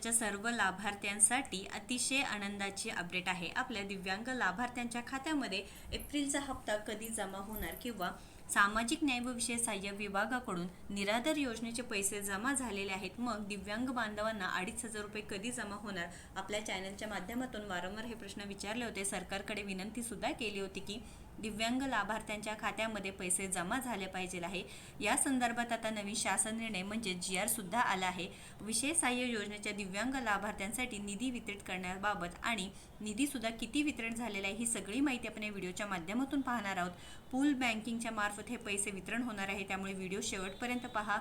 योजनेच्या सर्व लाभार्थ्यांसाठी अतिशय आनंदाची अपडेट आहे। आपल्या दिव्यांग लाभार्थ्यांच्या खात्यामध्ये एप्रिलचा हप्ता कधी जमा होणार किंवा सामाजिक न्याय व विशेष सहाय्य विभागाकडून निराधार योजनेचे पैसे जमा झालेले आहेत। मग दिव्यांग बांधवांना 2,500 रुपये कधी जमा होणार? आपल्या चॅनलच्या माध्यमातून वारंवार हे प्रश्न विचारले होते। सरकारकडे विनंती सुद्धा केली होती की दिव्यांग लाभार्थ्यांच्या खात्यामध्ये पैसे जमा झाले पाहिजे आहे। या संदर्भात आता नवीन शासन निर्णय म्हणजे GR सुद्धा आला आहे। विशेष सहाय्य योजनेच्या दिव्यांग लाभार्थ्यांसाठी निधी वितरित करण्याबाबत आणि निधी सुद्धा किती वितरण झालेला आहे ही सगळी माहिती आपण या व्हिडिओच्या माध्यमातून पाहणार आहोत। पूल बँकिंगच्या मार्फत हे पैसे वितरण होणार आहे, त्यामुळे व्हिडिओ शेवटपर्यंत पहा,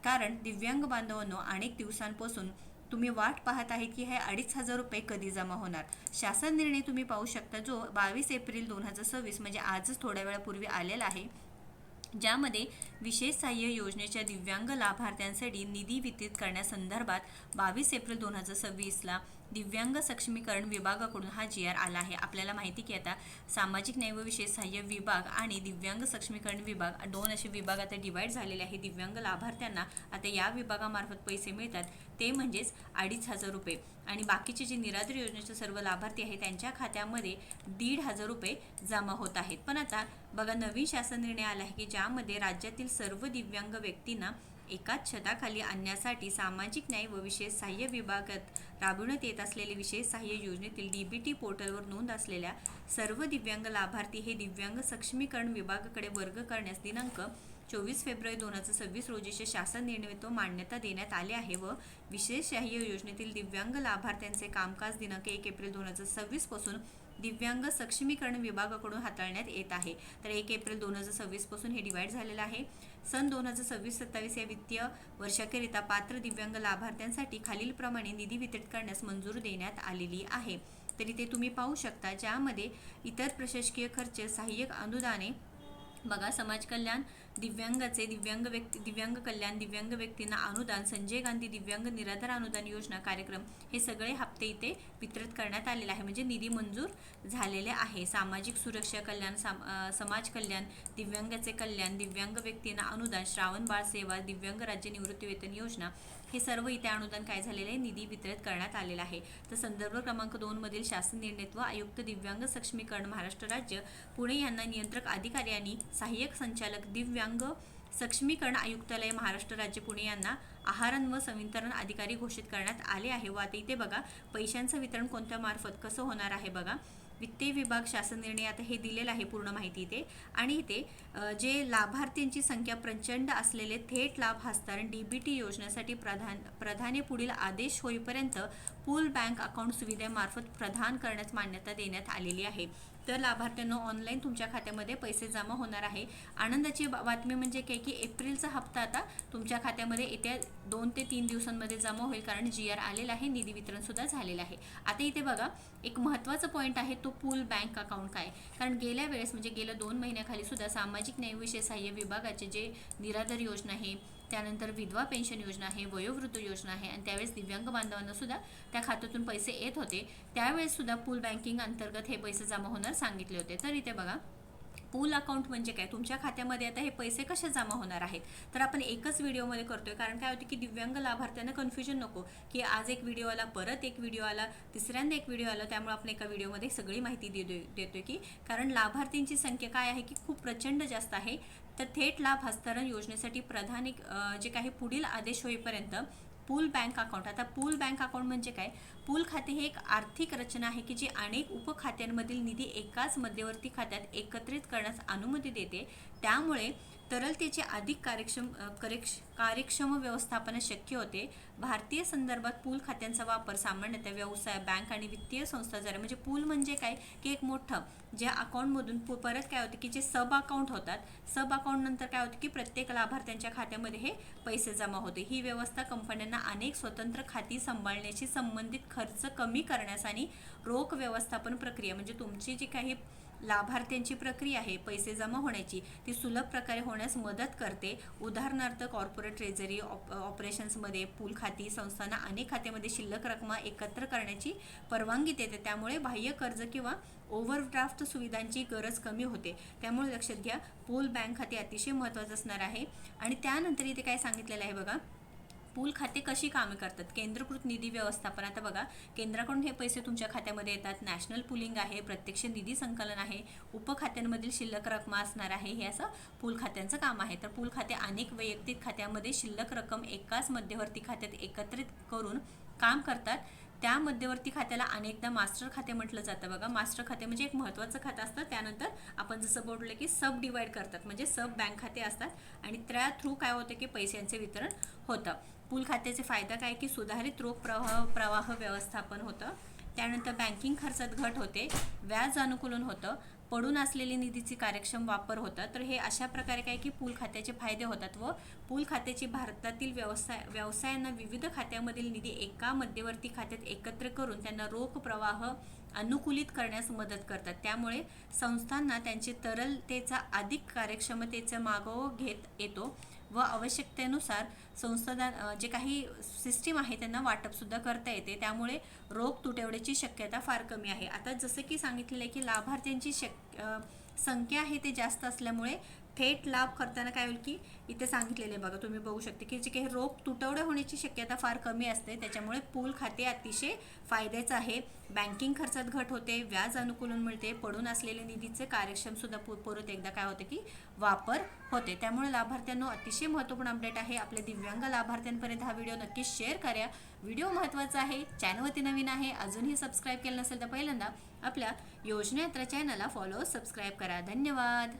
कारण दिव्यांग बांधवांनो अनेक दिवसांपासून तुम्ही वाट पाहत आहे की हे 2,500 रुपये कधी जमा होणार। शासन निर्णय तुम्ही पाहू शकता जो 22 एप्रिल 2026 म्हणजे आजच थोड्या वेळापूर्वी आलेला आहे, ज्यामध्ये विशेष सहाय्य योजनेच्या दिव्यांग लाभार्थ्यांसाठी निधी वितरित करण्यासंदर्भात 22 एप्रिल 2026ला दिव्यांग सक्षमीकरण विभागाकडून हा GR आला आहे। आपल्याला माहिती की आता सामाजिक न्याय व विशेष सहाय्य विभाग आणि दिव्यांग सक्षमीकरण विभाग दोन असे विभाग आता डिवाइड झालेले आहे। दिव्यांग लाभार्थ्यांना आता या विभागामार्फत पैसे मिळतात ते म्हणजेच 2,500 रुपये, आणि बाकीचे जे निराधार योजनेचे सर्व लाभार्थी आहेत त्यांच्या खात्यामध्ये 1,500 रुपये जमा होत आहेत। पण आता बघा नवीन शासन निर्णय आला आहे की ज्यामध्ये राज्यातील सर्व दिव्यांग व्यक्तींना एकाच छताखाली आणण्यासाठी सामाजिक न्याय व विशेष सहाय्य विभागात राबविण्यात येत असलेले विशेष सहाय्य योजनेतील DBT पोर्टलवर नोंद असलेल्या सर्व दिव्यांग लाभार्थी हे दिव्यांग सक्षमीकरण विभागाकडे वर्ग करण्यास दिनांक 24 फेब्रुवारी 2026 रोजीचे शासन निर्णय तो मान्यता देण्यात आले आहे व विशेष सहाय्य योजनेतील दिव्यांग लाभार्थ्यांचे कामकाज दिनांक 1 एप्रिल 2026 पासून दिव्यांग सक्षमीकरण विभागाकडून हाताळण्यात येत आहे। तर 1 एप्रिल 2026 पासून हे डिवाइड झालेलं आहे। सन 2026-27 या वित्तीय वर्षाकरिता पात्र दिव्यांग लाभार्थ्यांसाठी खालीलप्रमाणे निधी वितरित करण्यास मंजुरी देण्यात आलेली आहे। तरी ते तुम्ही पाहू शकता, ज्यामध्ये इतर प्रशासकीय खर्च, सहाय्यक अनुदाने, बघा समाज कल्याण, दिव्यांग कल्याण, दिव्यांग व्यक्तींना अनुदान, संजय गांधी दिव्यांग निराधार अनुदान योजना कार्यक्रम, हे सगळे हप्ते इथे वितरित करण्यात आलेले आहे, म्हणजे निधी मंजूर झालेले आहे। सामाजिक सुरक्षा कल्याण, समाज कल्याण, दिव्यांगाचे कल्याण, दिव्यांग व्यक्तींना अनुदान, श्रावण बाळ सेवा, दिव्यांग राज्य निवृत्ती वेतन योजना, हे सर्व इथे अनुदान काय झालेले आहे, निधी वितरित करण्यात आलेला आहे। तर संदर्भ क्रमांक 2 मधील शासन निर्णय व आयुक्त दिव्यांग सक्षमीकरण महाराष्ट्र राज्य पुणे यांना नियंत्रक अधिकारी आणि सहाय्यक संचालक दिव्यांग सक्षमीकरण आयुक्तालय महाराष्ट्र राज्य पुणे यांना आहारण व संवितरण अधिकारी घोषित करण्यात आले आहे। व आता इथे बघा पैशांचं वितरण कोणत्या मार्फत कसं होणार आहे, बघा वित्तीय विभाग शासन निर्णय आता हे दिलेलं आहे पूर्ण माहिती इथे, आणि इथे जे लाभार्थ्यांची संख्या प्रचंड असलेले थेट लाभ हस्तांतरण DBT योजनेसाठी प्रधाने पुढील आदेश होईपर्यंत पूल बँक अकाउंट सुविधेमार्फत प्रदान करण्यास मान्यता देण्यात आलेली आहे। तर लाभार्थ्यांना ऑनलाईन तुमच्या खात्यामध्ये पैसे जमा होणार आहे। आनंदाची बातमी म्हणजे काय की एप्रिलचा हप्ता आता तुमच्या खात्यामध्ये येत्या 2 ते 3 दिवसांमध्ये जमा होईल, कारण GR आलेला आहे, निधी वितरण सुद्धा झालेलं आहे। आता इथे बघा एक महत्त्वाचा पॉईंट आहे तो पूल बँक अकाउंट काय, कारण गेल्या वेळेस म्हणजे गेल्या 2 महिन्याखाली सुद्धा सामाजिक न्याय विशेष सहाय्य विभागाचे जे निराधार योजना आहे, त्यानंतर विधवा पेन्शन योजना आहे, वयोवृद्ध योजना आहे, आणि त्यावेळेस दिव्यांग बांधवांना सुद्धा त्या खात्यातून पैसे येत होते, त्यावेळेस सुद्धा पूल बँकिंग अंतर्गत हे पैसे जमा होणार सांगितले होते। तर इथे बघा पूल अकाउंट म्हणजे काय, तुमच्या खात्यामध्ये आता हे पैसे कसे जमा होणार आहेत, तर आपण एकच व्हिडिओमध्ये करतोय, कारण काय होते की दिव्यांग लाभार्थ्यांना कन्फ्युजन नको की आज एक व्हिडिओ आला, परत एक व्हिडिओ आला, तिसऱ्यांदा एक व्हिडिओ आला, त्यामुळे आपण एका व्हिडिओमध्ये सगळी माहिती देतोय की कारण लाभार्थींची संख्या काय आहे की खूप प्रचंड जास्त आहे। तर थेट लाभ हस्तांतरण योजनेसाठी जे काही पुढील आदेश होईपर्यंत पूल बँक अकाउंट, आता पूल बँक अकाउंट म्हणजे काय, पूल खाते ही एक आर्थिक रचना आहे की जी अनेक उपखात्यांमधील निधी एकाच मध्यवर्ती खात्यात एकत्रित करण्यास अनुमती देते, त्यामुळे तरलतेचे अधिक कार्यक्षम व्यवस्थापन शक्य होते। भारतीय संदर्भात पूल खात्यांचा वापर सामान्यतः व्यवसाय, बँक आणि वित्तीय संस्थांद्वारे, म्हणजे पूल म्हणजे काय की एक मोठं ज्या अकाउंटमधून परत काय होते की जे सब अकाउंट होतात, सब अकाउंट नंतर काय होते की प्रत्येक लाभार्थ्यांच्या खात्यामध्ये हे पैसे जमा होते। ही व्यवस्था कंपन्यांना अनेक स्वतंत्र खाती सांभाळण्याशी संबंधित खर्च कमी करण्यास आणि रोख व्यवस्थापन प्रक्रिया, म्हणजे तुमची जी काही लाभार्थ्यांची प्रक्रिया आहे पैसे जमा होण्याची ती सुलभ प्रकारे होण्यास मदत करते। उदाहरणार्थ कॉर्पोरेट ट्रेझरी ऑपरेशन्समध्ये पूल खाती संस्थांना अनेक खात्यामध्ये शिल्लक रक्कम एकत्र करण्याची परवानगी देते, त्यामुळे बाह्य कर्ज किंवा ओव्हरड्राफ्ट सुविधांची गरज कमी होते। त्यामुळे लक्षात घ्या पूल बँक खाते अतिशय महत्त्वाचं असणार आहे। आणि त्यानंतर इथे काय सांगितलेलं आहे बघा, पूल खाते कशी कामे करतात? केंद्रीकृत निधी व्यवस्थापन. आता बघा, केंद्राकडून हे पैसे तुमच्या खात्यामध्ये येतात. नॅशनल पूलिंग आहे, प्रत्यक्ष निधी संकलन आहे, उपखात्यांमधील शिल्लक रक्कम असणार आहे. हे असं पूल खात्यांचं काम आहे. तर पूल खाते अनेक वैयक्तिक खात्यामध्ये शिल्लक रक्कम एकाच मध्यवर्ती खात्यात एकत्रित करून काम करतात. त्या मध्यवर्ती खात्याला अनेकदा मास्टर खाते म्हटलं जातं. बघा, मास्टर खाते म्हणजे एक महत्त्वाचं खातं असतं. त्यानंतर आपण जसं बोललं की सब डिवाइड करतात, म्हणजे सब बँक खाते असतात आणि त्या थ्रू काय होतं की पैशांचे वितरण होतं. पूल खात्याचे फायदा काय की सुधारित रोख प्रवाह व्यवस्थापन होतं. त्यानंतर बँकिंग खर्चात घट होते, व्याज अनुकूलन होतं, पडून असलेली निधीची कार्यक्षम वापर होता. तर हे अशा प्रकारे काय की पूल खात्याचे फायदे होतात व पूल खात्याची भारतातील व्यवसायांना विविध खात्यामधील निधी एका मध्यवर्ती खात्यात एकत्र करून त्यांना रोख प्रवाह अनुकूलित करण्यास मदत करतात. त्यामुळे संस्थांना त्यांची तरलतेचा अधिक कार्यक्षमतेचा मागोवा घेत येतो व आवश्यकतेनुसार संस्थान जे काही सिस्टीम आहे त्यांना वाटपसुद्धा करता येते. त्यामुळे रोख तुटवड्याची शक्यता फार कमी आहे. आता जसं की सांगितलेलं आहे की लाभार्थ्यांची संख्या आहे ते जास्त असल्यामुळे थेट लाभ करताना काय होईल की इथे सांगितलेले बघा, तुम्ही बघू शकता की जे काही रोख तुटवडा होण्याची शक्यता फार कमी असते. त्याच्यामुळे पूल खाते अतिशय फायद्याचं आहे. बँकिंग खर्चात घट होते, व्याज अनुकूलन मिळते, पडून असलेले निधीचे कार्यक्षम सुद्धा परत एकदा काय होते की वापर होते. त्यामुळे लाभार्थ्यांनो अतिशय महत्त्वपूर्ण अपडेट आहे. आपल्या दिव्यांग लाभार्थ्यांपर्यंत हा व्हिडिओ नक्कीच शेअर करा. व्हिडिओ महत्त्वाचा आहे. चॅनलवरती नवीन आहे, अजूनही सबस्क्राईब केलं नसेल तर पहिल्यांदा आपल्या योजनायात्रा चॅनलला सबस्क्राईब करा. धन्यवाद.